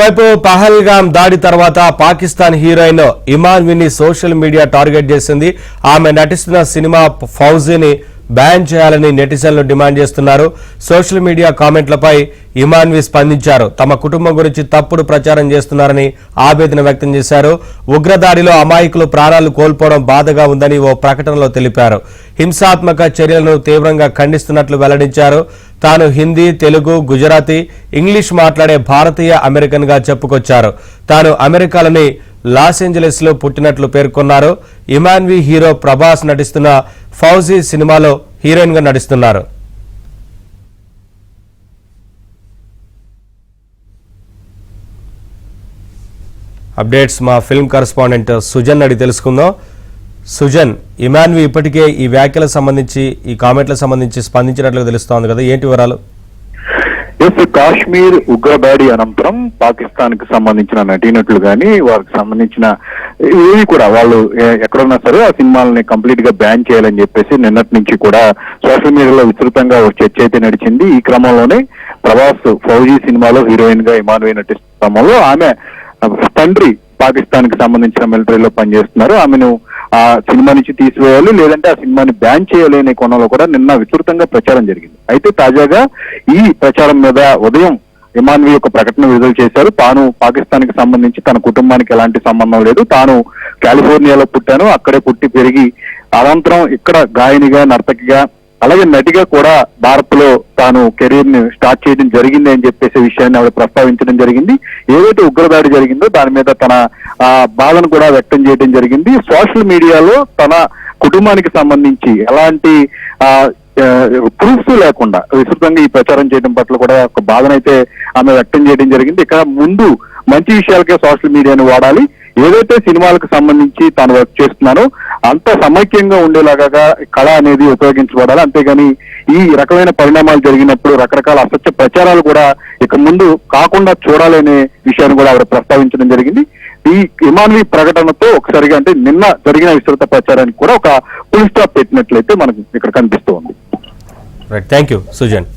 వైపు పహల్గామ్ దాడి తర్వాత పాకిస్తాన్ హీరోయిన్ ఇమాన్విని సోషల్ మీడియా టార్గెట్ చేసింది. ఆమె నటిస్తున్న సినిమా ఫౌజీని బ్యాన్ చేయాలని నెటిజన్లు డిమాండ్ చేస్తున్నారు. సోషల్ మీడియా కామెంట్లపై ఇమాన్వి స్పందించారు. తమ కుటుంబం గురించి తప్పుడు ప్రచారం చేస్తున్నారని ఆవేదన వ్యక్తం చేశారు. ఉగ్రదాడిలో అమాయకులు ప్రాణాలు కోల్పోవడం బాధగా ఉందని ఓ ప్రకటనలో తెలిపారు. హింసాత్మక చర్యలను తీవ్రంగా ఖండిస్తున్నట్లు వెల్లడించారు. తాను హిందీ, తెలుగు, గుజరాతీ, ఇంగ్లీష్ మాట్లాడే భారతీయ అమెరికన్ గా చెప్పుకొచ్చారు. తాను అమెరికాలోని లాస్ ఏంజలీస్ లో పుట్టినట్లు పేర్కొన్నారు. ఇమాన్వి హీరో ప్రభాస్ నటిస్తున్న ఫౌజీ సినిమాలో హీరోయిన్ గా నటిస్తున్నారు. అప్డేట్స్ మా ఫిల్మ్ కరెస్పాండెంట్ సుజన్ అడిగి తెలుసుకుందాం. సుజన్, ఇమాన్వి ఇప్పటికే ఈ వ్యాఖ్యలకు సంబంధించి, ఈ కామెంట్లకు సంబంధించి స్పందించినట్లు తెలుస్తోంది కదా, ఏంటి వివరాలు? కాశ్మీర్ ఉగ్రదాడి అనంతరం పాకిస్తాన్ కి సంబంధించిన నటీనటులు గాని వారికి సంబంధించిన ఏవి కూడా వాళ్ళు ఎక్కడున్నా సరే ఆ సినిమాలని కంప్లీట్ గా బ్యాన్ చేయాలని చెప్పేసి నిన్నటి నుంచి కూడా సోషల్ మీడియాలో విస్తృతంగా చర్చ అయితే నడిచింది. ఈ క్రమంలోనే ప్రభాస్ ఫౌజీ సినిమాలో హీరోయిన్ గా ఇమాన్వి నటిస్తున్న క్రమంలో ఆమె తండ్రి పాకిస్తాన్ కి సంబంధించిన మిలిటరీలో పనిచేస్తున్నారు. ఆమెను ఆ సినిమా నుంచి తీసివేయాలి, లేదంటే ఆ సినిమాని బ్యాన్ చేయాలి అనే కోణంలో కూడా నిన్న విస్తృతంగా ప్రచారం జరిగింది. అయితే తాజాగా ఈ ప్రచారం మీద ఉదయం ఇమాన్వి ఒక ప్రకటన విడుదల చేశారు. తాను పాకిస్తాన్ కి సంబంధించి తన కుటుంబానికి ఎలాంటి సంబంధం లేదు, తాను కాలిఫోర్నియాలో పుట్టాను, అక్కడే పుట్టి పెరిగి అనంతరం ఇక్కడ గాయనిగా, నర్తకిగా, అలాగే నటిగా కూడా భారత్ లో తాను కెరీర్ ని స్టార్ట్ చేయడం జరిగింది అని చెప్పేసి విషయాన్ని ఆవిడ ప్రస్తావించడం జరిగింది. ఏదైతే ఉగ్రదాడి జరిగిందో దాని మీద తన బాధను కూడా వ్యక్తం చేయడం జరిగింది. సోషల్ మీడియాలో తన కుటుంబానికి సంబంధించి ఎలాంటి ప్రూఫ్స్ లేకుండా విస్తృతంగా ఈ ప్రచారం చేయడం పట్ల కూడా ఒక బాధనైతే ఆమె వ్యక్తం చేయడం జరిగింది. ఇక్కడ ముందు మంచి విషయాలకే సోషల్ మీడియాను వాడాలి, ఏదైతే సినిమాలకు సంబంధించి తాను వర్క్ చేస్తున్నానో అంత సమైక్యంగా ఉండేలాగా కళ అనేది ఉపయోగించబడాలి. అంతేగాని ఈ రకమైన పరిణామాలు జరిగినప్పుడు రకరకాల అసత్య ప్రచారాలు కూడా ఇక ముందు కాకుండా చూడాలనే విషయాన్ని కూడా ఆవిడ ప్రస్తావించడం జరిగింది. ఈ ఇమాన్వి ప్రకటనతో ఒకసారిగా అంటే నిన్న జరిగిన విస్తృత ప్రచారానికి కూడా ఒక ఫుల్ స్టాప్ పెట్టినట్లయితే మనకు ఇక్కడ కనిపిస్తూ ఉంది. Thank you Sujan.